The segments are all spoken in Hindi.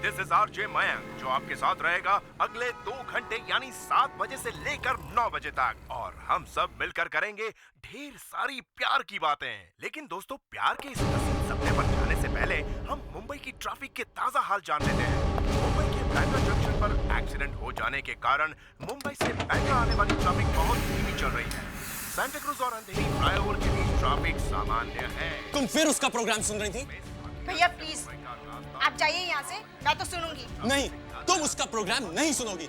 दिस इज आरजे मयंक जो आपके साथ रहेगा अगले 2 घंटे यानी 7 बजे से लेकर 9 बजे तक और हम सब मिलकर करेंगे ढेर सारी प्यार की बातें। लेकिन दोस्तों प्यार के इस हसीन सपने पर जाने से पहले हम मुंबई की ट्रैफिक के ताजा हाल जान लेते हैं। मुंबई के बैंड्रा जंक्शन पर एक्सीडेंट हो जाने के कारण मुंबई से बैंड्रा आने वाली ट्रैफिक बहुत धीमी चल रही है। सांता क्रूज और अंधेरी फ्लाईओवर के बीच ट्रैफिक सामान्य है। तुम फिर उसका प्रोग्राम सुन रही थी? भैया प्लीज आप जाइए यहाँ से, मैं तो सुनूंगी। नहीं, तुम उसका प्रोग्राम नहीं सुनोगी।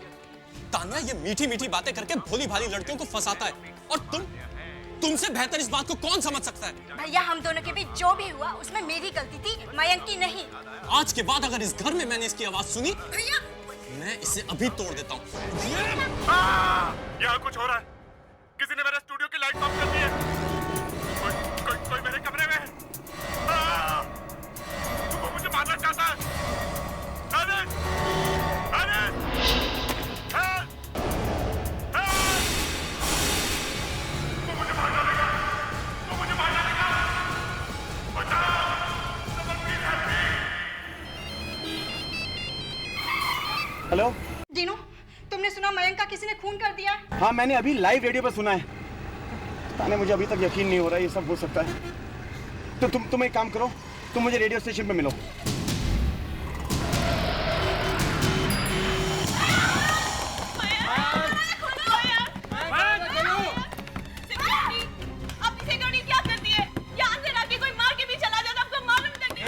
तान्या ये मीठी मीठी बातें करके भोली भाली लड़कियों को फंसाता है और तुमसे बेहतर इस बात को कौन समझ सकता है? भैया हम दोनों के बीच जो भी हुआ उसमें मेरी गलती थी, मयंक की नहीं। आज के बाद अगर इस घर में मैंने इसकी आवाज सुनी भैया मैं इसे अभी तोड़ देता हूँ। यहाँ कुछ हो रहा है। किसी ने मेरे स्टूडियो की लाइट ऑफ कर दी है। कोई मेरे कमरे में है। वो मुझे मारना चाहता है। अरे वो मुझे मार डालेगा। हेलो दीनू, तुमने सुना मयंक का किसी ने खून कर दिया? हाँ मैंने अभी लाइव रेडियो पर सुना है। ताने मुझे अभी तक यकीन नहीं हो रहा है ये सब हो सकता है। तो तुम एक काम करो, तुम मुझे रेडियो स्टेशन पे मिलो।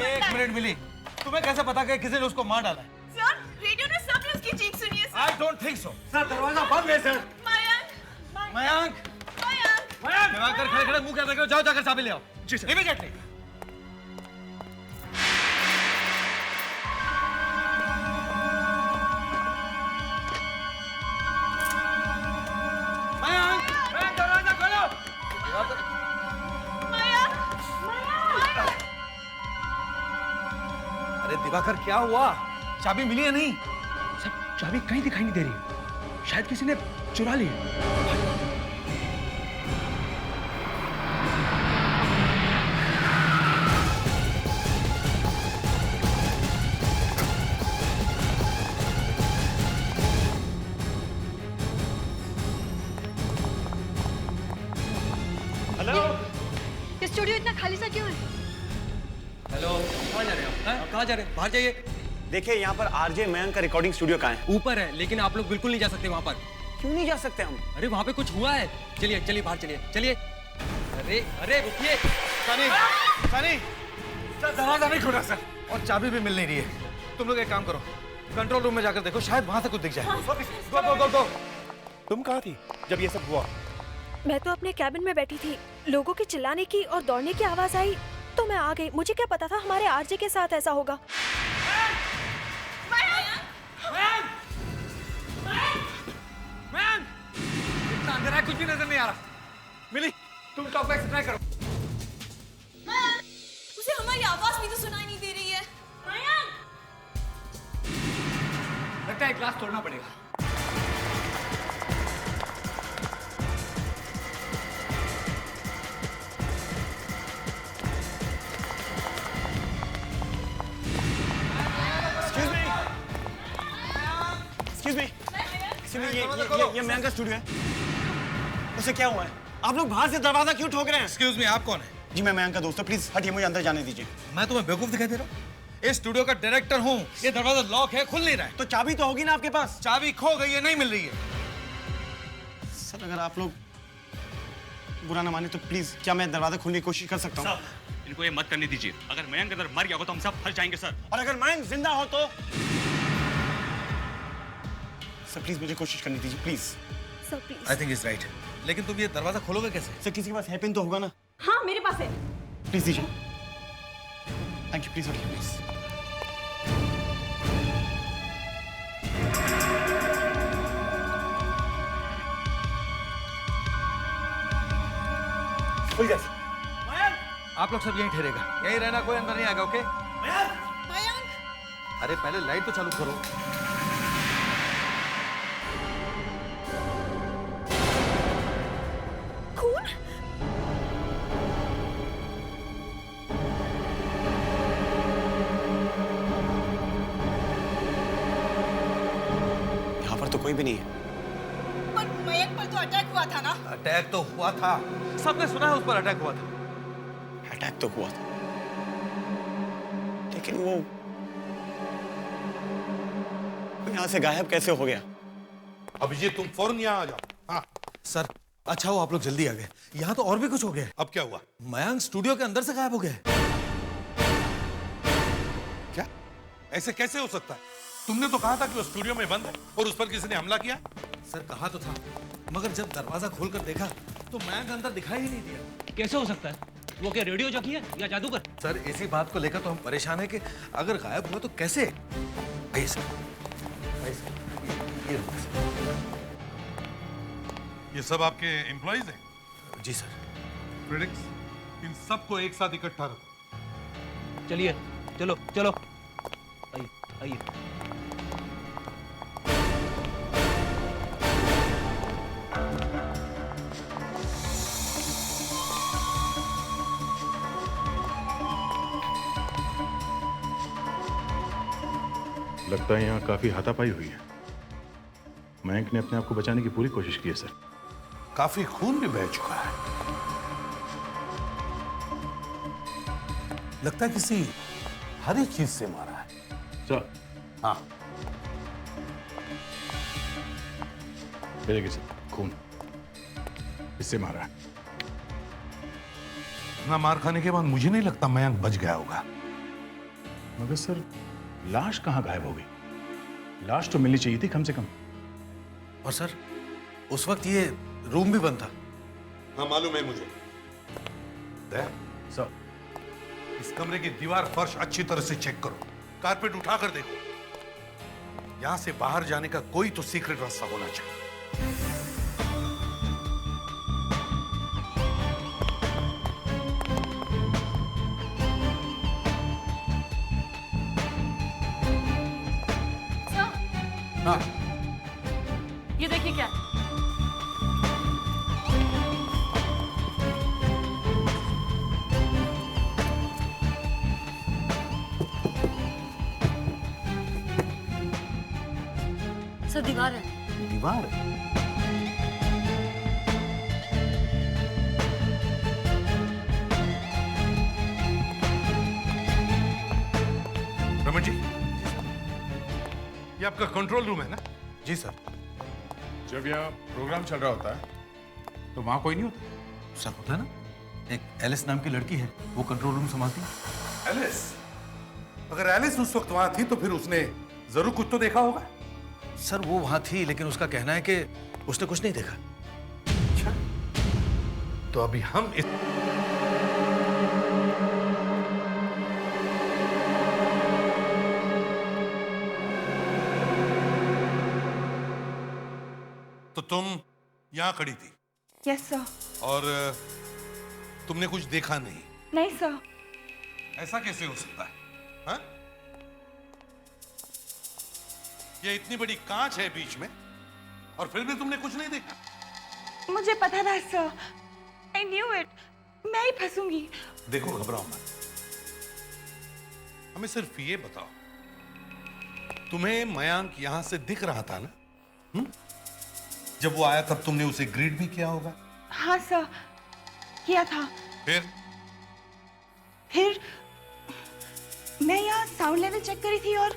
एक मिनट मिली, तुम्हें कैसे पता कि किसी ने उसको मार डाला है? सर, रेडियो ने सबने उसकी चीख सुनी है sir. I don't think so. Sir दरवाजा बंद है सर। मयंक दिवाकर खड़े खड़े मुंह क्या देख रहे हो? जाओ जाकर चाबी ले आओ। जी सर। इमीडिएटली। मयंक दरवाजा खोलो। अरे दिवाकर क्या हुआ? चाबी मिली है नहीं? सर चाबी कहीं दिखाई नहीं दे रही। शायद किसी ने चुरा ली है। हेलो, ये स्टूडियो इतना खाली सा क्यों है? हेलो, कहाँ जा रहे हो? कहाँ जा रहे हैं? बाहर जाइए। देखिए यहाँ पर आरजे मयंक का रिकॉर्डिंग स्टूडियो कहाँ है? ऊपर है, लेकिन आप लोग बिल्कुल नहीं जा सकते वहाँ पर। क्यों नहीं जा सकते हम? अरे वहाँ पे कुछ हुआ है। चलिए चलिए बाहर चलिए चलिए। अरे अरे रुकिए। सनी सर दरवाजा नहीं खुला सर और चाबी भी मिल नहीं रही है। तुम लोग एक काम करो, कंट्रोल रूम में जाकर देखो, शायद वहाँ से कुछ दिख जाए। गो गो गो गो। तुम कहाँ थी जब ये सब हुआ? मैं तो अपने कैबिन में बैठी थी। लोगों की चिल्लाने की और दौड़ने की आवाज आई तो मैं आ गई। मुझे क्या पता था हमारे आरजे के साथ ऐसा होगा। इतना अंधेरा है, कुछ भी नजर नहीं आ रहा। मिली, तुम टॉप बैक से ट्राई करो। उसे हमारी आवाज भी तो सुनाई नहीं दे रही है। लगता है ग्लास तोड़ना पड़ेगा। ये मयंक का स्टूडियो है। उसे क्या हुआ है? आप लोग बाहर से दरवाजा क्यों ठोक रहे हैं? एक्सक्यूज मी, आप कौन है? जी मैं मयंक का दोस्त हूँ, प्लीज हटिए, मुझे अंदर जाने दीजिए। मैं तुम्हें बेवकूफ दिखाई दे रहा हूँ? इस स्टूडियो का डायरेक्टर हूँ। ये दरवाजा लॉक है, खुल नहीं रहा है। तो चाबी तो होगी ना आपके पास? चाबी खो गई है, नहीं मिल रही है। सर अगर आप लोग बुरा ना माने तो प्लीज क्या मैं दरवाजा खोलने की कोशिश कर सकता हूँ? इनको ये मत करने दीजिए। अगर मयंक अगर मर गया हो तो हम सब फंस जाएंगे सर। और अगर मयंक जिंदा हो तो? सर प्लीज मुझे कोशिश करने दीजिए please. Sir please. I think is right. लेकिन तुम ये दरवाजा खोलोगे कैसे? सर किसी के पास है पिन तो होगा ना? हाँ मेरे पास है। प्लीज दीजिए। थैंक यू, प्लीज हटिए प्लीज। खुल गया। आप लोग सब यहीं ठहरेगा, यहीं रहना, कोई अंदर नहीं आएगा। ओके? मयंक अरे पहले लाइट तो चालू करो। खून? तो कोई भी नहीं है। पर मयंक पर तो अटैक हुआ था ना। अटैक तो हुआ था, सबने सुना है उस पर अटैक हुआ था। अटैक तो हुआ था, लेकिन वो यहाँ से गायब कैसे हो गया? अभिजीत तुम फौरन यहाँ आ जाओ। हाँ सर अच्छा हो आप लोग जल्दी आ गए, यहाँ तो और भी कुछ हो गया। अब क्या हुआ? मयंक स्टूडियो के अंदर से गायब हो गया। क्या? ऐसे कैसे हो सकता है? तुमने तो कहा था कि वो स्टूडियो में बंद है और उस पर किसी ने हमला किया। सर कहा तो था, मगर जब दरवाजा खोलकर देखा तो मयंक अंदर दिखाई ही नहीं दिया। कैसे हो सकता है? वो क्या रेडियो जॉकी है या जादूगर? सर इसी बात को लेकर तो हम परेशान हैं कि अगर गायब हुआ तो कैसे? आइए सर, आइए सर, ये लो सर। ये सब आपके एम्प्लॉइज हैं? जी सर। प्रेडिक्स, इन सबको एक साथ इकट्ठा रखो। चलिए चलो चलो, आइए आइए। लगता है यहाँ काफी हाथापाई हुई है। मयंक ने अपने आप को बचाने की पूरी कोशिश की है सर। काफी खून भी बह चुका है। लगता है किसी हरी चीज से मारा है। सर हाँ मेरे सर, खून इससे मारा है। ना मार खाने के बाद मुझे नहीं लगता मयंक बच गया होगा। मगर सर लाश कहाँ गायब हो गई? लाश तो मिलनी चाहिए थी कम से कम। और सर उस वक्त ये रूम भी बंद था। हाँ मालूम है मुझे। सर इस कमरे की दीवार फर्श अच्छी तरह से चेक करो, कारपेट उठाकर देखो। यहां से बाहर जाने का कोई तो सीक्रेट रास्ता होना चाहिए। हाँ ये देखिए क्या। सर दीवार है। दीवार? रमन जी, ये आपका कंट्रोल रूम है ना? जी सर। जब यहाँ प्रोग्राम चल रहा होता है तो वहां कोई नहीं होता? सर होता है ना, एक एलिस नाम की लड़की है, वो कंट्रोल रूम संभालती है। एलिस? अगर एलिस उस वक्त वहां थी तो फिर उसने जरूर कुछ तो देखा होगा। सर वो वहां थी, लेकिन उसका कहना है कि उसने कुछ नहीं देखा। अच्छा, तो अभी हम इस तो तुम यहां खड़ी थी? Yes sir. और तुमने कुछ देखा नहीं? नहीं सर। ऐसा कैसे हो सकता है? हाँ? ये इतनी बड़ी कांच है बीच में और फिर भी तुमने कुछ नहीं देखा? मुझे पता था सर, आई न्यू इट, मैं ही फंसूंगी। देखो घबराओ मत, हमें सिर्फ ये बताओ, तुम्हें मयंक यहां से दिख रहा था ना? जब वो आया तब तुमने उसे ग्रीट भी किया होगा? हाँ सर, किया था। फिर मैं यहाँ साउंड लेवल चेक करी थी और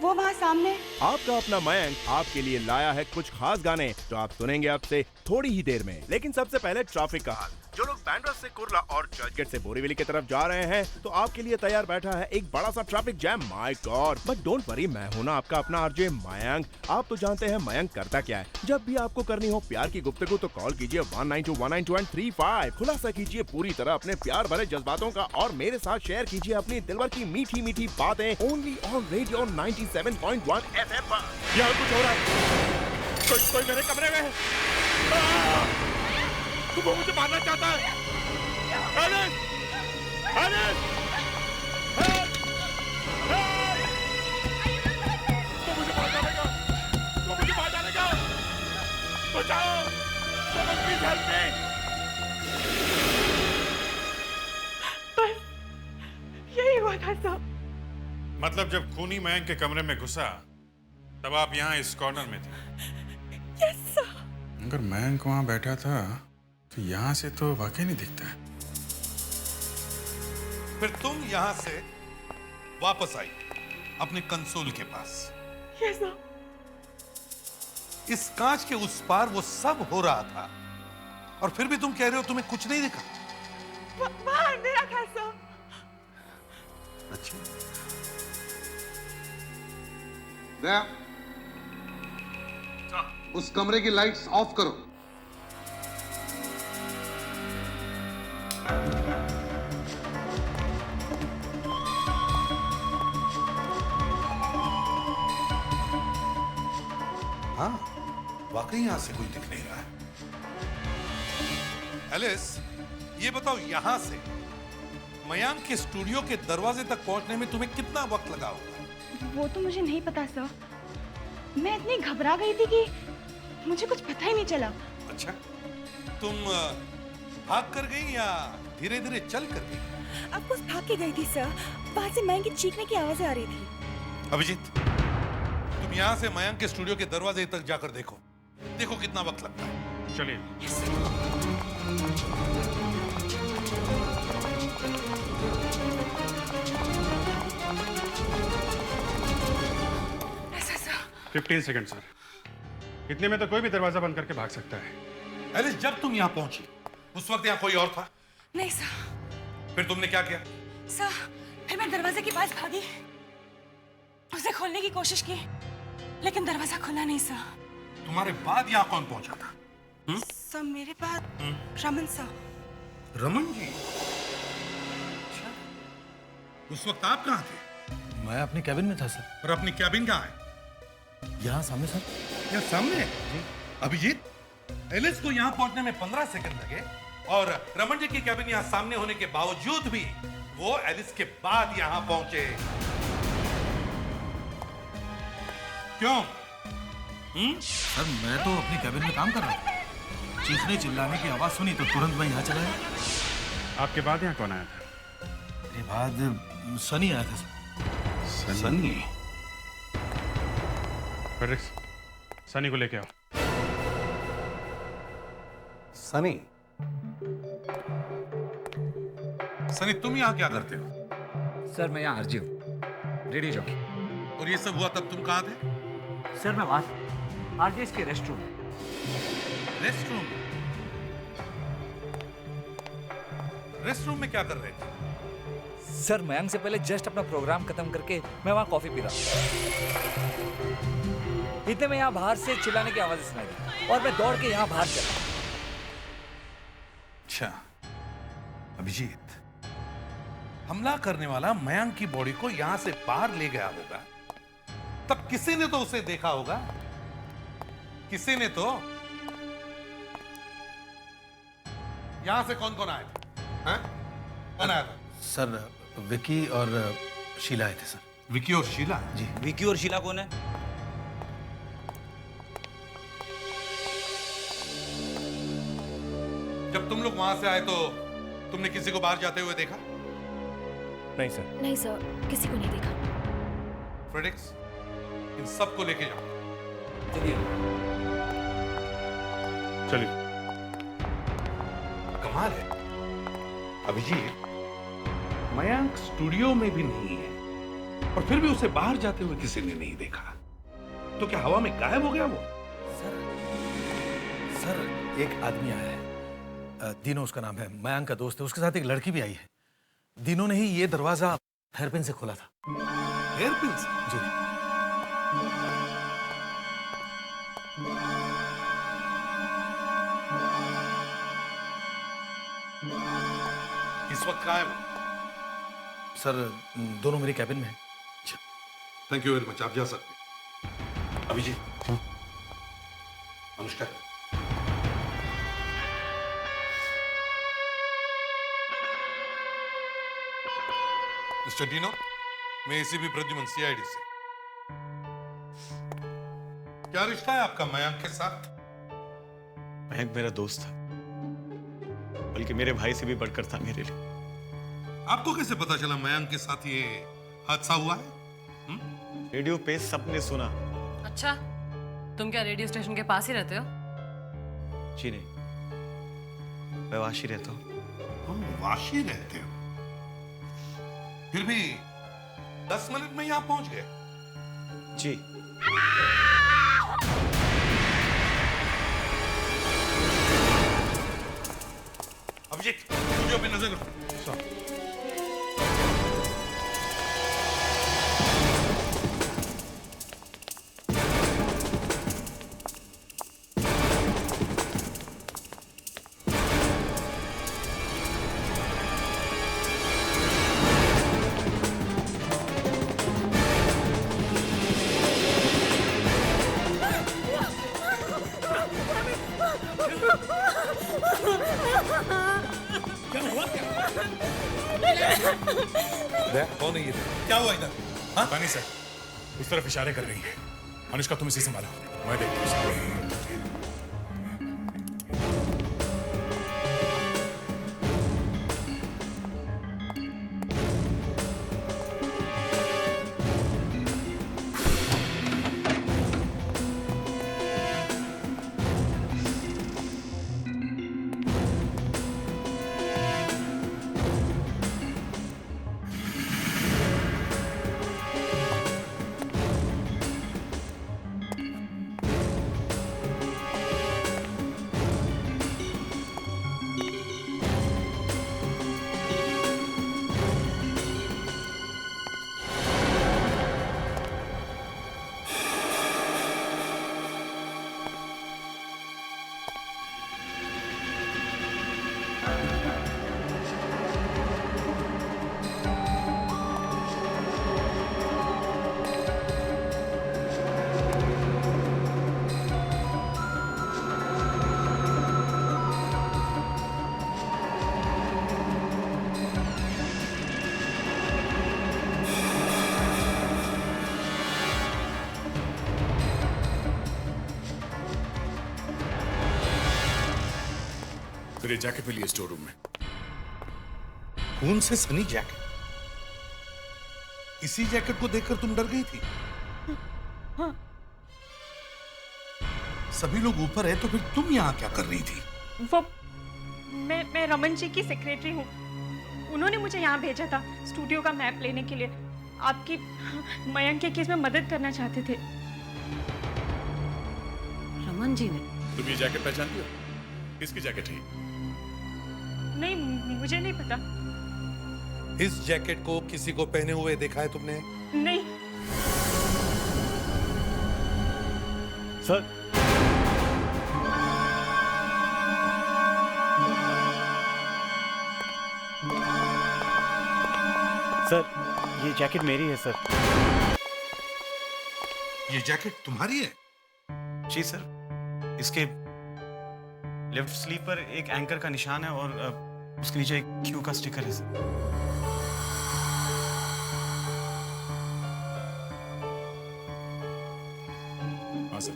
वो वहाँ सामने। आपका अपना मयंक आपके लिए लाया है कुछ खास गाने जो आप सुनेंगे अब से थोड़ी ही देर में। लेकिन सबसे पहले ट्रैफिक का हाल। जो लोग बैंड्रा से कुर्ला और चर्चगेट से बोरीवली की तरफ जा रहे हैं तो आपके लिए तैयार बैठा है एक बड़ा सा traffic jam. My God, but don't worry, मैं हूं ना आपका अपना आरजे मयंक। आप तो जानते हैं मयंक करता क्या है। जब भी आपको करनी हो प्यार की गुफ्तगू तो कॉल कीजिए 192-192-35। खुलासा कीजिए पूरी तरह अपने प्यार भरे जज्बातों का और मेरे साथ शेयर कीजिए अपनी दिलवर की मीठी मीठी बातें ओनली ऑन रेडियो 97.1 FM पर। यहाँ कुछ हो रहा है, कोई मेरे कमरे में है। वो मुझे मारना चाहता है। एलिस! एलिस! हेल्प! हेल्प! वो मुझे मार डालेगा। वो मुझे मार डालेगा। बचाओ! Someone please help me! बस यही हुआ था सब। मतलब जब खूनी मयंक के कमरे में घुसा तब आप यहाँ इस कॉर्नर में थे। Yes sir. अगर मयंक वहाँ बैठा था तो यहाँ से तो वाकई नहीं दिखता है। फिर तुम यहाँ से वापस आई अपने कंसोल के पास। Yes sir. इस कांच के उस पार वो सब हो रहा था और फिर भी तुम कह रहे हो तुम्हें कुछ नहीं दिखा। वहाँ अंधेरा था सर। अच्छा, दया, उस कमरे की लाइट्स ऑफ करो। हाँ, वाकई यहां से कोई दिख नहीं रहा है। एलिस, ये बताओ यहां से मयंक के स्टूडियो के दरवाजे तक पहुंचने में तुम्हें कितना वक्त लगा होगा? वो तो मुझे नहीं पता सर। मैं इतनी घबरा गई थी कि मुझे कुछ पता ही नहीं चला। अच्छा, तुम भाग कर गई या धीरे धीरे चल कर गई? अब कुछ भाग के गई थी सर। वहाँ से मयंक की चीखने की आवाजें आ रही थी। अभिजीत, तुम यहां से मयंक के स्टूडियो के दरवाजे तक जाकर देखो। देखो कितना वक्त लगता है। चलिए। ऐसा सर। 15 second sir. इतने में तो कोई भी दरवाजा बंद करके भाग सकता है। एलिस, जब तुम यहां पहुंची उस वक्त यहां कोई और था? नहीं सर। फिर तुमने क्या किया? सर, फिर मैं दरवाजे के पास भागी, उसे खोलने की कोशिश की, लेकिन दरवाजा खुला नहीं सर। तुम्हारे बाद यहां कौन पहुंचा था? सर, मेरे पास रमन सर। रमन जी? अच्छा, उस वक्त आप कहां थे? मैं अपने कैबिन में था सर। और अपनी कैबिन कहां है? यहाँ सामने सर। यहाँ सामने? अभिजीत, एलिस को यहाँ पहुंचने में 15 सेकंड लगे और रमन जी की कैबिन यहाँ सामने होने के बावजूद भी वो एलिस के बाद यहाँ पहुंचे। क्यों? सर, मैं तो अपनी कैबिन में काम कर रहा था। चीखने चिल्लाने की आवाज सुनी तो तुरंत मैं यहाँ चला गया। आपके बाद यहाँ कौन आया था? मेरे बाद सनी आया था सर। सनी? फेडेरिक्स, सनी को लेके आओ। सनी? सनी, तुम यहाँ क्या करते हो? सर, मैं यहाँ आरजी हूँ, रेडियो जॉकी। और ये सब हुआ तब तुम कहाँ थे? सर, मैं वहाँ आरजे के रेस्टरूम। रेस्टरूम? रेस्टरूम में क्या कर रहे थे? सर, मयंक से पहले जस्ट अपना प्रोग्राम खत्म करके मैं वहाँ कॉफी पी रहा था। इतने में यहाँ बाहर से चिल्लाने की आवाज़ें सुनाई दी और मैं दौड़ के यहाँ बाहर चला। अच्छा, अभिजीत, हमला करने वाला मयंक की बॉडी को यहां से बाहर ले गया होगा, तब किसी ने तो उसे देखा होगा। किसी ने तो। यहां से कौन कौन आए थे? हैं? कौन आया था? सर, विकी और शीला आए थे सर। विकी और शीला? जी। विकी और शीला कौन है? जब तुम लोग वहां से आए तो तुमने किसी को बाहर जाते हुए देखा? नहीं सर। नहीं सर, किसी को नहीं देखा। फ्रेडेरिक्स, इन सबको लेके जाओ। चलिए। चलिए। कमाल है अभिजीत, मयंक स्टूडियो में भी नहीं है और फिर भी उसे बाहर जाते हुए किसी ने नहीं देखा। तो क्या हवा में गायब हो गया वो? सर, एक आदमी आया है, दीनो उसका नाम है, मयंक का दोस्त है। उसके साथ एक लड़की भी आई है। दीनो ने ही ये दरवाजा हेयरपिन से खोला था। हेयरपिन से? जी। इस वक्त कहाँ है वो? सर, दोनों मेरी कैबिन में है। थैंक यू वेरी मच, आप जा सकते हैं। अभिजीत, नमस्कार। मिस्टर डीनो, मैं एसीपी प्रद्युमन, सीआईडी से। क्या रिश्ता है आपका मयंक के साथ? मयंक मेरा दोस्त था, बल्कि मेरे भाई से भी बढ़कर था मेरे लिए। आपको कैसे पता चला मयंक के साथ ये हादसा हुआ है? रेडियो पे सबने सुना। अच्छा, तुम क्या रेडियो स्टेशन के पास ही रहते हो? जी नहीं, मैं वाशी रहता हूँ। तुम वाशी रहते हो? फिर भी 10 मिनट में यहां पहुंच गए? जी। अभिजीत, स्टूडियो पे नजर रखो। कौन है ये? क्या हुआ इधर? हाँ? पता नहीं सर, उस तरफ इशारे कर रही है। अनुष्का तुम इसे संभालो, मैं देखता हूँ। तेरे जैकेट मिली है स्टोर रूम में। कौन से सनी जैकेट? इसी जैकेट को देखकर तुम डर गई थी? हाँ। सभी लोग ऊपर है तो फिर तुम यहाँ क्या कर रही थी? वो मैं रमन जी की सेक्रेटरी हूँ। उन्होंने मुझे यहाँ भेजा था स्टूडियो का मैप लेने के लिए। आपकी मयंक के केस में मदद करना चाहते थे। रमन जी ने? तुम ये जैकेट पहचानती हो? किसकी जैकेट है? नहीं, मुझे नहीं पता। इस जैकेट को किसी को पहने हुए देखा है तुमने? नहीं। सर, सर, ये जैकेट मेरी है सर। ये जैकेट तुम्हारी है? जी सर, इसके लेफ्ट स्लीव पर एक एंकर का निशान है और उसके नीचे एक क्यू का स्टिकर है सर। हाँ सर।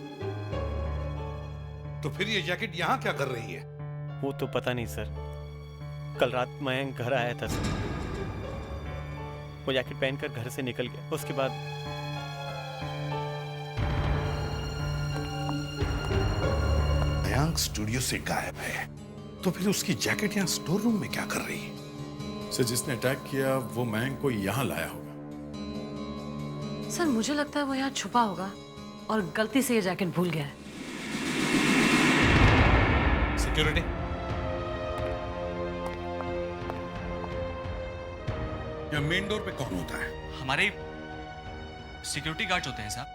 तो फिर ये जैकेट यहाँ क्या कर रही है? वो तो पता नहीं सर। कल रात मयंक घर आया था सर। वो जैकेट पहनकर घर से निकल गया। उसके बाद मयंक स्टूडियो से गायब है, तो फिर उसकी जैकेट यहाँ स्टोर रूम में क्या कर रही है? सर, जिसने अटैक किया वो मयंक को यहाँ लाया होगा। सर मुझे लगता है वो यहाँ छुपा होगा और गलती से ये जैकेट भूल गया है। सिक्योरिटी, या मेन डोर पे कौन होता है? हमारे सिक्योरिटी गार्ड होते हैं साहब।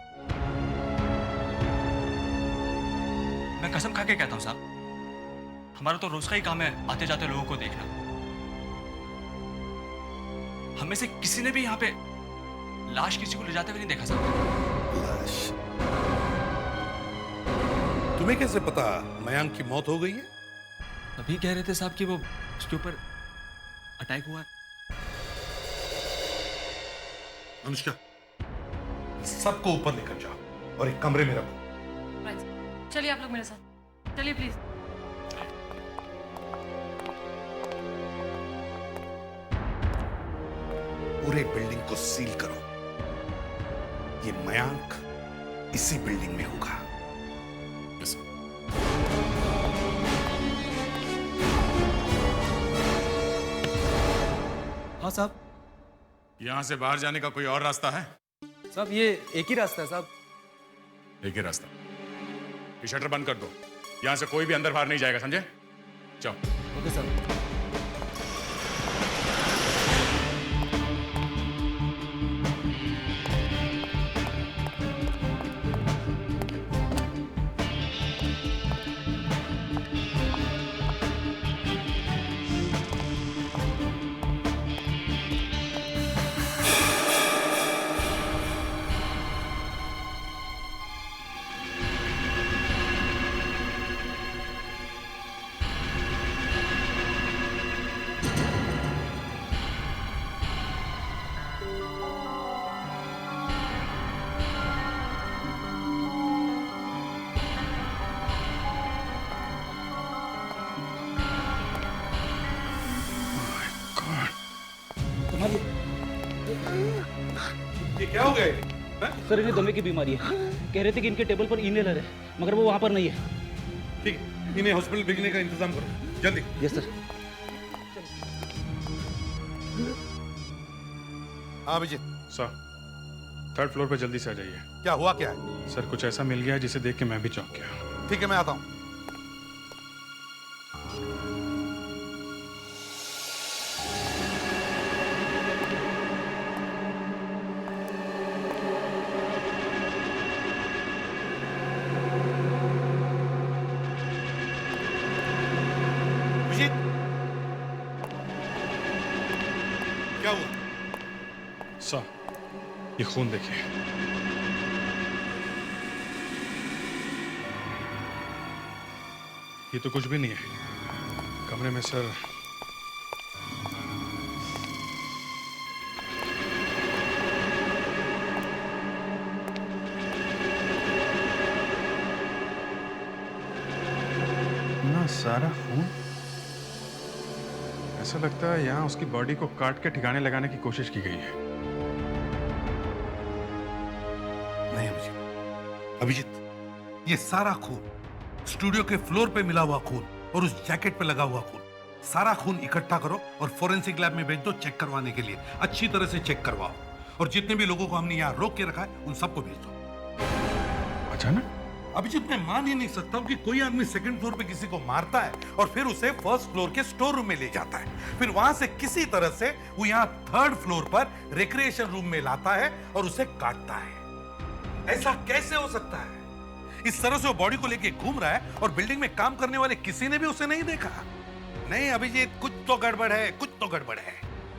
मैं कसम खा के कहता हूं साहब, हमारा तो रोज का ही काम है आते जाते लोगों को देखना। हम में से किसी ने भी यहाँ पे लाश किसी को ले जाते हुए नहीं देखा साहब। लाश? तुम्हें कैसे पता मयंक की मौत हो गई है? अभी कह रहे थे साहब कि वो उसके ऊपर अटैक हुआ है। अनुष्का, सबको ऊपर लेकर जाओ और एक कमरे में रखो। चलिए आप लोग मेरे साथ, चलिए प्लीज। पूरे बिल्डिंग को सील करो। ये मयंक इसी बिल्डिंग में होगा। हाँ साहब। यहां से बाहर जाने का कोई और रास्ता है? साहब ये एक ही रास्ता है साहब। एक ही रास्ता। ये शटर बंद कर दो, यहां से कोई भी अंदर बाहर नहीं जाएगा, समझे? जाओ। ओके साहब। ये क्या हो गया? सर इन्हें दमे की बीमारी है। कह रहे थे कि इनके टेबल पर इनहेलर है, मगर वो वहाँ पर नहीं है। ठीक है, इन्हें हॉस्पिटल भेजने का इंतजाम करो जल्दी। Yes sir. हाँ अभिजीत। सर, 3rd फ्लोर पे जल्दी से आ जाइए। क्या हुआ क्या है? सर कुछ ऐसा मिल गया है जिसे देख के मैं भी चौंक गया। ठीक है मैं आता हूँ। क्या हुआ? सर, ये खून देखिए। ये तो कुछ भी नहीं है कमरे में सर। ना सारा खून। ऐसा लगता है यहाँ उसकी बॉडी को काट के ठिकाने लगाने की कोशिश की गई है। नहीं अभिजीत, ये सारा खून, स्टूडियो के फ्लोर पे मिला हुआ खून और उस जैकेट पे लगा हुआ खून, सारा खून इकट्ठा करो और फोरेंसिक लैब में भेज दो चेक करवाने के लिए। अच्छी तरह से चेक करवाओ और जितने भी लोगों को हमने यहाँ रोक के रखा है उन सबको भेज दो। अचानक? अभिजीत मैं मान ही नहीं सकता हूँ कि कोई आदमी 2nd फ्लोर पे किसी को मारता है और फिर उसे 1st फ्लोर के स्टोर रूम में ले जाता है, फिर वहां से किसी तरह से वो यहाँ 3rd फ्लोर पर रिक्रिएशन रूम में लाता है और उसे काटता है। ऐसा कैसे हो सकता है? इस तरह से वो बॉडी को लेके घूम रहा है और बिल्डिंग में काम करने वाले किसी ने भी उसे नहीं देखा। नहीं अभिजीत, कुछ तो गड़बड़ है, कुछ तो गड़बड़ है।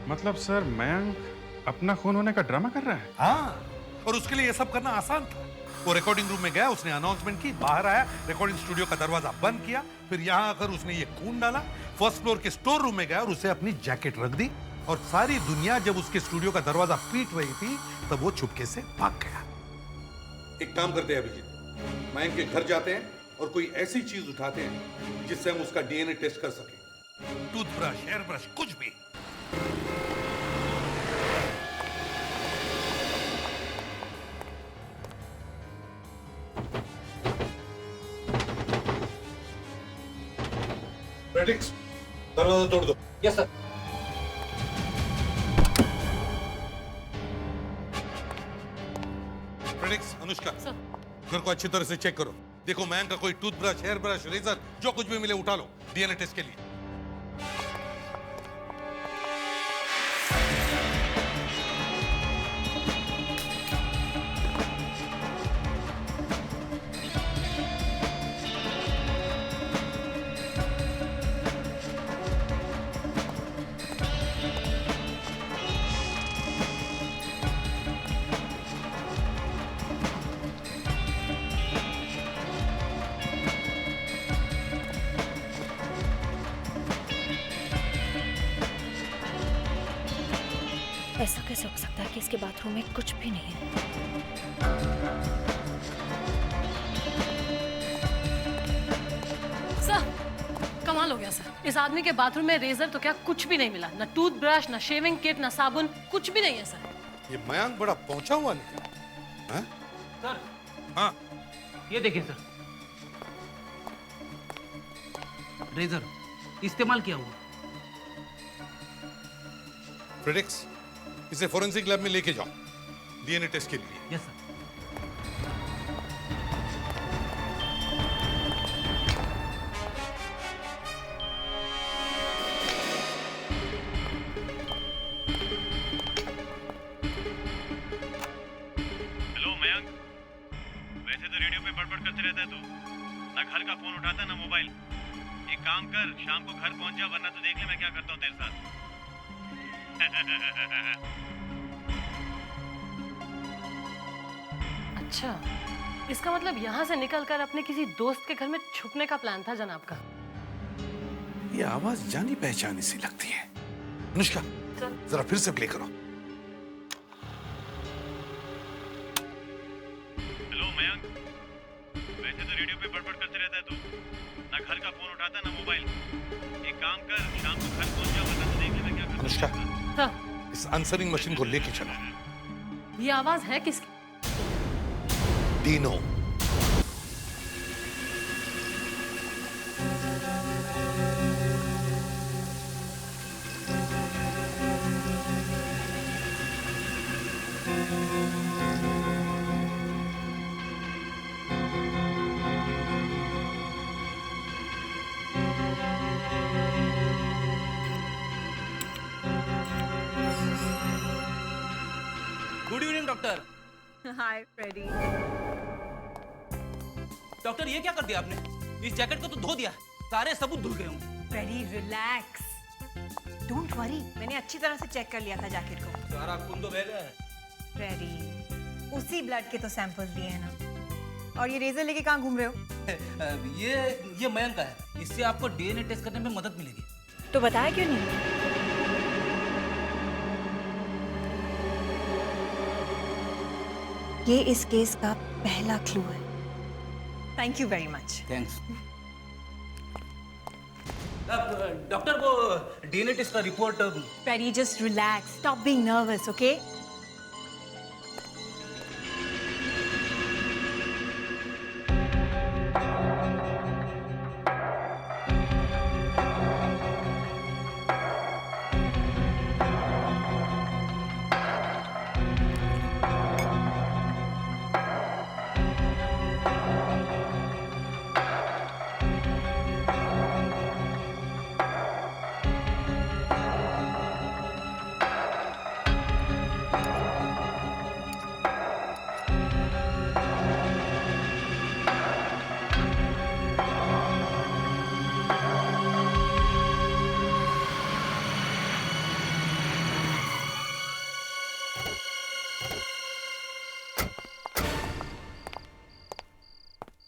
मतलब सर मयंक अपना खून होने का ड्रामा कर रहा है? हाँ, और उसके लिए ये सब करना आसान था। वो रिकॉर्डिंग रूम में गया, उसने अनाउंसमेंट की, बाहर आया, रिकॉर्डिंग स्टूडियो का दरवाजा बंद किया, फिर यहाँ आकर उसने ये खून डाला, 1st फ्लोर के स्टोर रूम में गया और उसे अपनी जैकेट रख दी और सारी दुनिया जब उसके स्टूडियो का दरवाजा पीट रही थी तब वो चुपके से भाग गया। एक काम करते हैं अभिजीत, मयंक के घर जाते हैं और कोई ऐसी चीज उठाते हैं जिससे हम उसका डीएनए टेस्ट कर सकें। टूथब्रश, हेयर ब्रश, कुछ भी। प्रेडिक्स, दरवाजा तोड़ दो। Yes sir. प्रेडिक्स, अनुष्का घर को अच्छी तरह से चेक करो। देखो मयंक का कोई टूथब्रश, हेयर ब्रश, रेजर, जो कुछ भी मिले उठा लो डीएनए टेस्ट के लिए। ऐसा कैसे हो सकता है कि इसके बाथरूम में कुछ भी नहीं है? सर, कमाल हो गया सर। इस आदमी के बाथरूम में रेजर तो क्या कुछ भी नहीं मिला, ना टूथब्रश, ना शेविंग किट, ना साबुन, कुछ भी नहीं है सर। ये मयंक बड़ा पहुंचा हुआ निकला। सर, हाँ ये देखिए सर, रेजर इस्तेमाल किया हुआ। प्रेडिक्स, इसे फोरेंसिक लैब में लेके जाओ डीएनए टेस्ट के लिए। Yes sir. हेलो मयंक, वैसे तो रेडियो पे बड़बड़ करते रहता है तू, ना घर का फोन उठाता ना मोबाइल। एक काम कर, शाम को घर पहुंच जा, वरना तो देख ले मैं क्या करता हूँ तेरे साथ। अच्छा, इसका मतलब यहाँ से निकलकर अपने किसी दोस्त के घर में छुपने का प्लान था जनाब का। ये आवाज जानी पहचानी सी लगती है। अनुष्का, जरा फिर से प्ले करो। हेलो मयंक, वैसे तो रेडियो पे बड़बड़ करते रहता है तू, ना घर का फोन उठाता ना मोबाइल। एक काम कर, शाम को घर पहुंच जा, वरना तो देख ले मैं क्या करता हूँ। अनुष्का, हाँ, इस आंसरिंग मशीन को लेके चलो। ये आवाज है किसकी? Dino. Good evening doctor. Hi Freddy. Doctor ये क्या कर दिया आपने? इस जैकेट को तो धो दिया, सारे सबूत धुल गए होंगे। फ्रेडी रिलैक्स, डोंट वरी, मैंने अच्छी तरह से चेक कर लिया था जैकेट को। सारा खून तो बह गया है। फ्रेडी, उसी ब्लड के तो सैंपल्स दिए हैं ना। और ये रेजर लेके कहाँ घूम रहे हो? ये मयंक का है, इससे आपको डीएनए टेस्ट करने में मदद मिलेगी। तो बताया क्यों नहीं? ये इस केस का पहला क्लू है। Thank you very much. Thanks. Doctor, वो डीएनए टेस्ट का report. Freddy, just relax, stop being nervous, okay?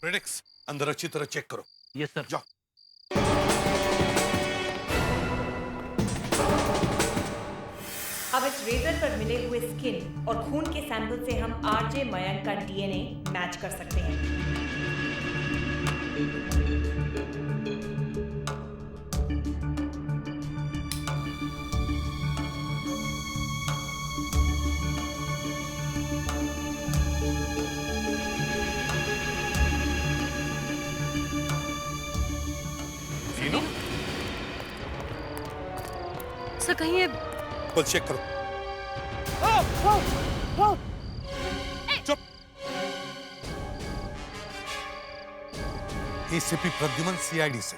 प्रेडिक्स, अंदर अच्छी तरह चेक करो। Yes sir. जाओ। अब इस रेजर पर मिले हुए स्किन और खून के सैंपल से हम आरजे मयंक का डीएनए मैच कर सकते हैं। सर, कहीं ये बल चेक करो। चुप। एसीपी प्रद्युमन, सीआईडी से।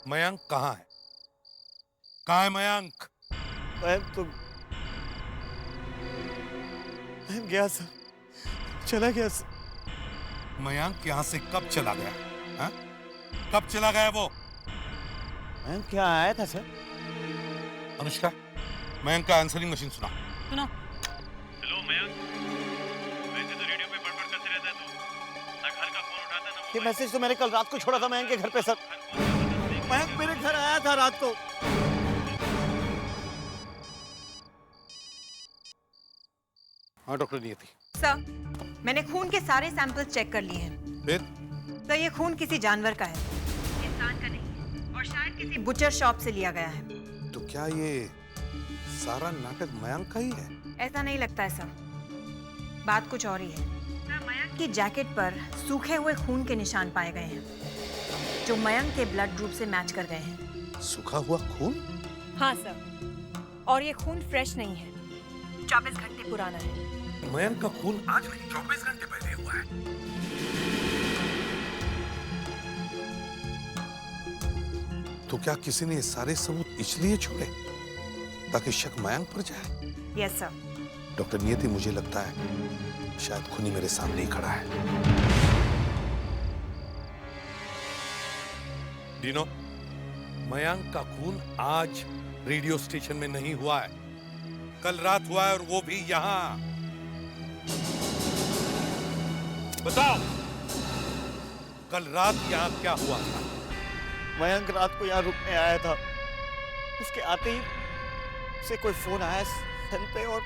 मयंक कहाँ है? कहाँ है मयंक? मैं गया सर, चला गया सर। मयंक यहाँ से कब चला गया? हा? कब चला गया वो? मयंक क्या आया था सर? अनुष्का, मयंक का आंसरिंग मशीन सुना। सुनो। हेलो मयंक, वैसे तो रेडियो पे बड़बड़ करते रहता है तू, ना घर का फोन उठाता ना। ये मैसेज तो मैंने कल रात को छोड़ा था मयंक के घर पे सर। मयंक मेरे घर आया था रात को। हाँ डॉक्टर नियति। सर, मैंने खून के सारे सैंपल्स चेक कर लिए हैं। फिर? सर, ये खून किसी जानवर का है, इंसान का नहीं, और शायद किसी बुचर शॉप से लिया गया है। तो क्या ये सारा नाटक मयंक का ही है? ऐसा नहीं लगता है सर। बात कुछ और ही है। मयंक की जैकेट पर सूखे हुए खून के निशान पाए गए हैं, जो मयंक के ब्लड ग्रुप से मैच कर गए हैं। सूखा हुआ खून? हाँ सर, और ये खून फ्रेश नहीं है, 24 घंटे पुराना है। मयंक का खून आज नहीं 24 घंटे पहले हुआ है। तो क्या किसी ने ये सारे सबूत इसलिए छोड़े ताकि शक मयंक पर जाए? Yes sir. डॉक्टर नियति, मुझे लगता है शायद खूनी मेरे सामने ही खड़ा है। डीनो, मयंक का खून आज रेडियो स्टेशन में नहीं हुआ है, कल रात हुआ है, और वो भी यहां। बताओ, कल रात यहां क्या हुआ था? मयंक रात को यहाँ रुकने आया था। उसके आते ही उसे कोई फोन आया सेल पे, और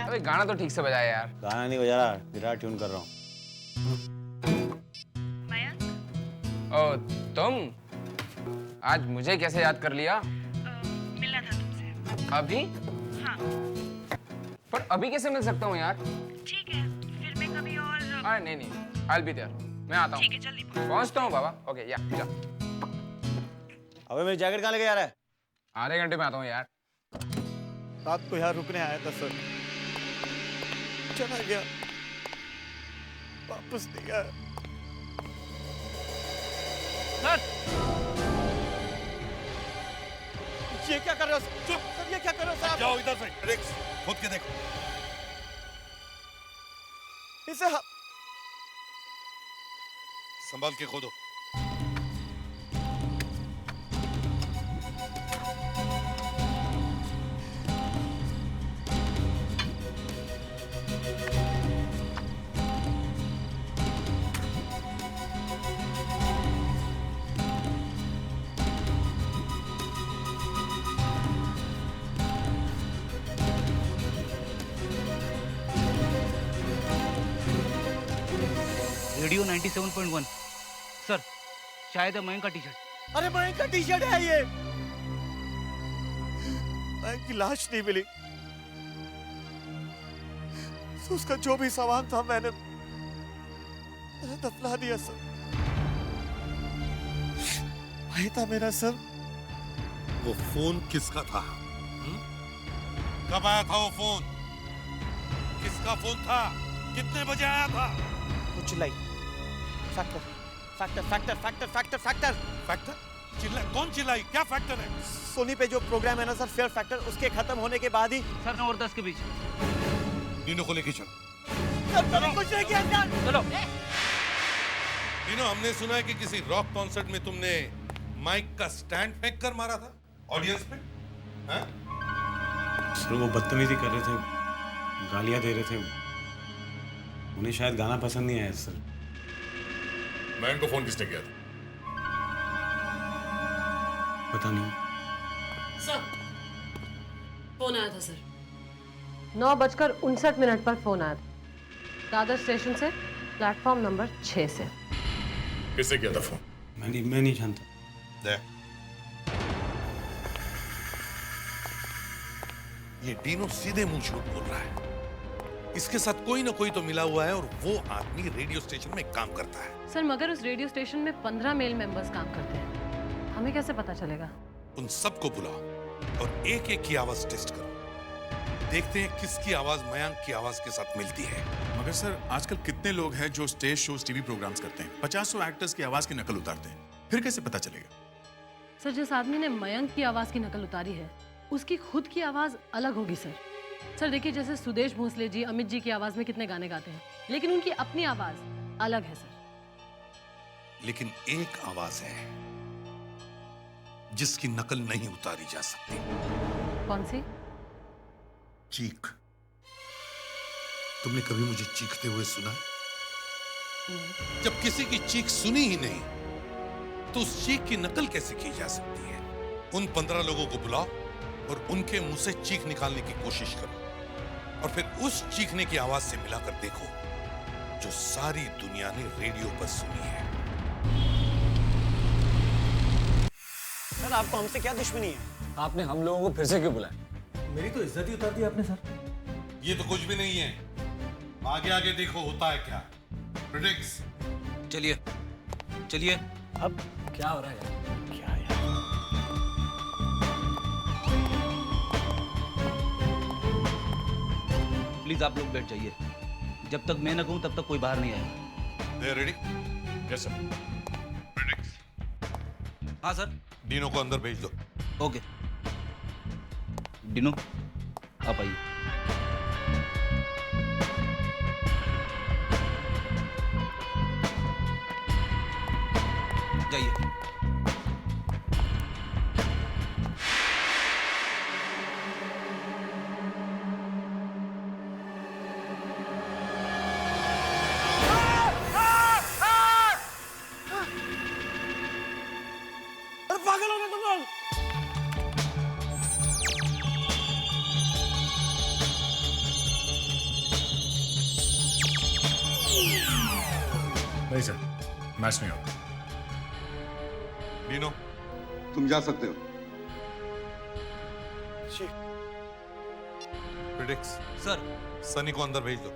अबे गाना तो ठीक से बजाया यार। गाना नहीं बजा रहा, गिटार ट्यून कर रहा हूँ। ओ तुम आज मुझे कैसे याद कर लिया? मिलना था तुमसे। अभी? हाँ। पर अभी कैसे मिल सकता हूँ यार? ठीक है, फिर मैं कभी और। नहीं, I'll be there. मैं आता हूँ। ठीक है, जल्दी पहुँचता हूँ बाबा। ओके, या जा। अबे मेरी जैकेट कहाँ लेके जा रहा है? आधे घंटे में आता हूँ यार। रात को यहाँ रुकने आया था सर, चला गया, वापस नहीं आया। सर, ये क्या कर रहे हो? चुप सर, ये क्या कर रहे हो सर? जाओ इधर से, रिक्स खुद के देखो। इसे संभाल के खोदो। रेडियो 97.1 सर, शायद है मयंक का टी शर्ट। अरे मयंक का टी शर्ट है ये। मयंक की लाश नहीं मिली, तो उसका जो भी सामान था मैंने दफना दिया सर। वही था मेरा सर। वो फोन किसका था? कब आया था वो फोन? किसका फोन था? कितने बजे आया था? वो चिल्लाई, factor factor factor factor factor factor factor चिल्ला? कौन चिल्लाई? क्या फैक्टर है? सोनी पे जो प्रोग्राम है ना सर, फेयर फैक्टर, उसके खत्म होने के बाद ही सर 9 और 10 के बीच। नीनो को लेके चलो। कुछ नहीं किया सर। चलो। नीनो, हमने सुना है कि किसी रॉक कॉन्सर्ट में तुमने माइक का स्टैंड फेंक कर मारा था ऑडियंस में। हाँ? सर वो बदतमीजी कर रहे थे, गालियां दे रहे थे, उन्हें शायद गाना पसंद नहीं आया सर। मैन को फोन किसने किया था? पता नहीं सर, फोन आया था सर। 9:59 पर फोन आया था दादर स्टेशन से, प्लेटफॉर्म नंबर 6 से। किसने किया था फोन? मैं नहीं जानता। ये डीनो सीधे मुंह झूठ बोल रहा है। इसके साथ कोई ना कोई तो मिला हुआ है, और वो आदमी रेडियो स्टेशन में काम करता है। सर मगर उस रेडियो स्टेशन में 15 मेल मेंबर्स काम करते हैं, हमें कैसे पता चलेगा? उन सबको बुलाओ और एक एक की आवाज टेस्ट करो। देखते हैं किसकी आवाज मयंक की आवाज के साथ मिलती है। मगर सर आजकल कितने लोग हैं जो स्टेज शोज, टीवी प्रोग्राम्स करते हैं, 50-100 एक्टर्स की आवाज की नकल उतारते हैं, फिर कैसे पता चलेगा? सर जिस आदमी ने मयंक की आवाज की नकल उतारी है, उसकी खुद की आवाज अलग होगी सर। सर देखिए, जैसे सुदेश भोसले जी अमित जी की आवाज में कितने गाने गाते हैं, लेकिन उनकी अपनी आवाज अलग है सर। लेकिन एक आवाज है जिसकी नकल नहीं उतारी जा सकती। कौन सी? चीख। तुमने कभी मुझे चीखते हुए सुना? जब किसी की चीख सुनी ही नहीं, तो उस चीख की नकल कैसे की जा सकती है? उन 15 लोगों को बुलाओ और उनके मुंह से चीख निकालने की कोशिश करो, और फिर उस चीखने की आवाज से मिलाकर देखो जो सारी दुनिया ने रेडियो पर सुनी है। सर आपको हमसे क्या दुश्मनी है? आपने हम लोगों को फिर से क्यों बुलाया? मेरी तो इज्जत ही उतार दी आपने सर। ये तो कुछ भी नहीं है, आगे आगे देखो होता है क्या। प्रिडिक्स। चलिए चलिए। अब क्या हो रहा है यार? क्या यार? प्लीज आप लोग बैठ जाइए, जब तक मैं न कहूं तब तक कोई बाहर नहीं आएगा। They ready? Yes sir. Predix. हाँ सर। डीनो को अंदर भेज दो। ओके। डिनो आप आइए। जाइए। पागल हो गए तुम लोग। नहीं सर, मैच नहीं होगा। डीनो तुम जा सकते हो। प्रिडिक्स। सर। सनी को अंदर भेज दो।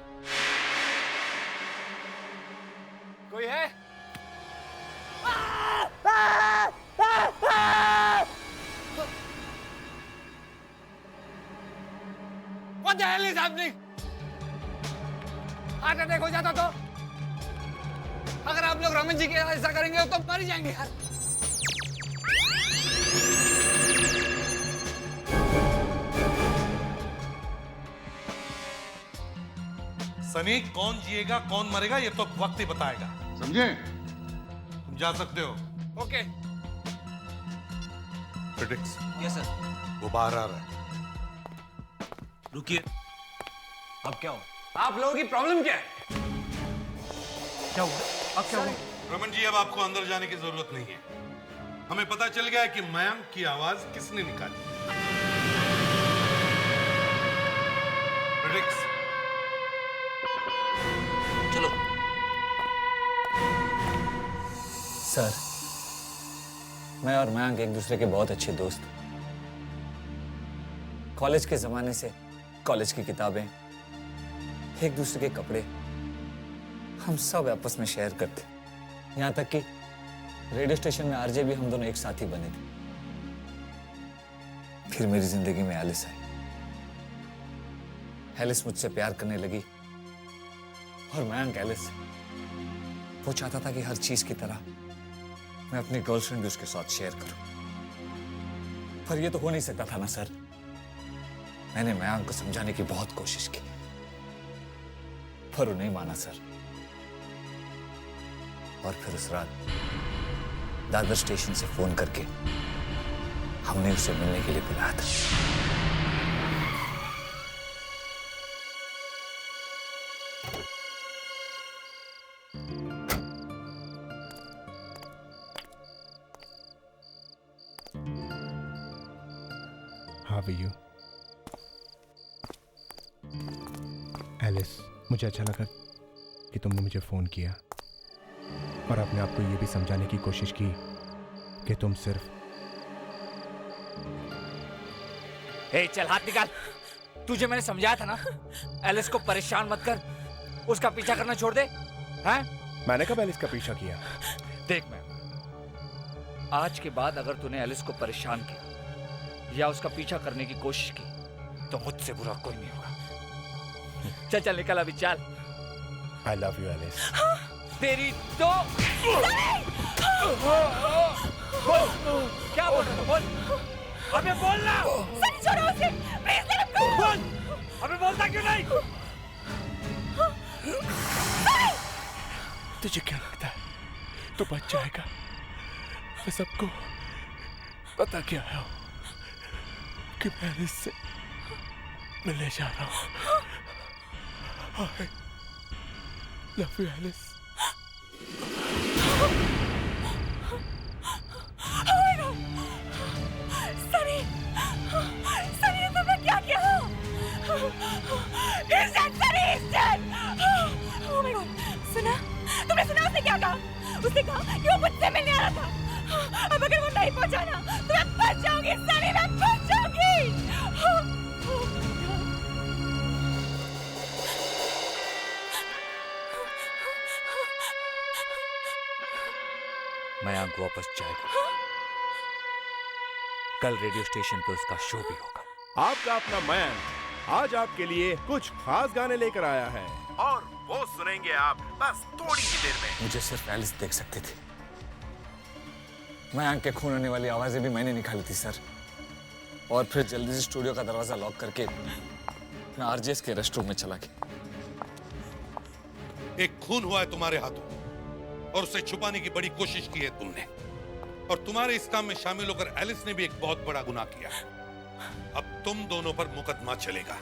कोई है? What the hell is happening? Heart attack हो जाता तो? अगर आप लोग रमन जी के ऐसा करेंगे तो मर जाएंगे यार। सनी, कौन जिएगा कौन मरेगा ये तो वक्त ही बताएगा, समझे? तुम जा सकते हो। ओके। प्रिडिक्स। Yes sir. वो बाहर आ रहा है। रुकिए। अब क्या हो? आप लोगों की प्रॉब्लम क्या है? क्या हुआ? अब क्या हुआ? रमन जी, अब आपको अंदर जाने की जरूरत नहीं है। हमें पता चल गया है कि मयंक की आवाज किसने निकाली। प्रिडिक्स। चलो। सर, मैं और मयंक एक दूसरे के बहुत अच्छे दोस्त। कॉलेज के जमाने से कॉलेज की किताबें, एक दूसरे के कपड़े, हम सब आपस में शेयर करते। यहाँ तक कि रेडियो स्टेशन में आरजे भी हम दोनों एक साथ ही बने थे। फिर मेरी जिंदगी में एलिस आई। एलिस मुझसे प्यार करने लगी और मयंक एलिस से। वो चाहता था कि हर चीज की तरह मैं अपनी गर्लफ्रेंड भी उसके साथ शेयर करूं, पर ये तो हो नहीं सकता था ना सर। मैंने मयंक को समझाने की बहुत कोशिश की, पर वो नहीं माना सर। और फिर उस रात दादर स्टेशन से फोन करके हमने उसे मिलने के लिए बुलाया था। How are you? एलिस, मुझे अच्छा लगा कि तुमने मुझे फोन किया और अपने आप को ये भी समझाने की कोशिश की कि तुम सिर्फ। ए, चल हाथ निकाल। तुझे मैंने समझाया था ना, एलिस को परेशान मत कर, उसका पीछा करना छोड़ दे। हैं? मैंने कब एलिस का पीछा किया? देख मैं, आज के बाद अगर तूने एलिस को परेशान किया या उसका पीछा करने की कोशिश की तो मुझसे बुरा कोई नहीं होगा। चल चल निकल अभी, चल। I love you Alice. तेरी तो क्या बोल रहा है? बोल, अबे बोलना। सनी छोड़ो उसे, प्लीज लेट हिम गो। बोल, अबे बोलता क्यों नहीं? तुझे क्या लगता है तो बच जाएगा? मैं सबको पता क्या है कि मैं एलिस से मिलने जा रहा हूँ। I love you, Alice. Sunny, Sunny ये तुमने क्या किया? He's dead, Sunny, he's dead. Oh my God, सुना? तुमने सुना उसने क्या कहा? उसने कहा कि वो मुझसे मिलने आ रहा था। अब अगर वो नहीं पहुंचा ना तो मैं फंस जाऊंगी, सनी, मैं फंस जाऊंगी। मयंक वापस जाएगा। कल रेडियो स्टेशन पे उसका शो भी होगा। आपका अपना मयंक आज आपके लिए कुछ खास गाने लेकर आया है और वो सुनेंगे आप बस थोड़ी ही देर में। मुझे सिर्फ एलिस देख सकती थी। मयंक के खून होने वाली आवाजें भी मैंने निकाली थी सर। और फिर जल्दी से स्टूडियो का दरवाजा लॉक करके मैं आरजेएस के रेस्टरूम में चला गया। एक खून हुआ है तुम्हारे हाथों और उसे छुपाने की बड़ी कोशिश की है तुमने, और तुम्हारे इस काम में शामिल होकर एलिस ने भी एक बहुत बड़ा गुनाह किया है। अब तुम दोनों पर मुकदमा चलेगा।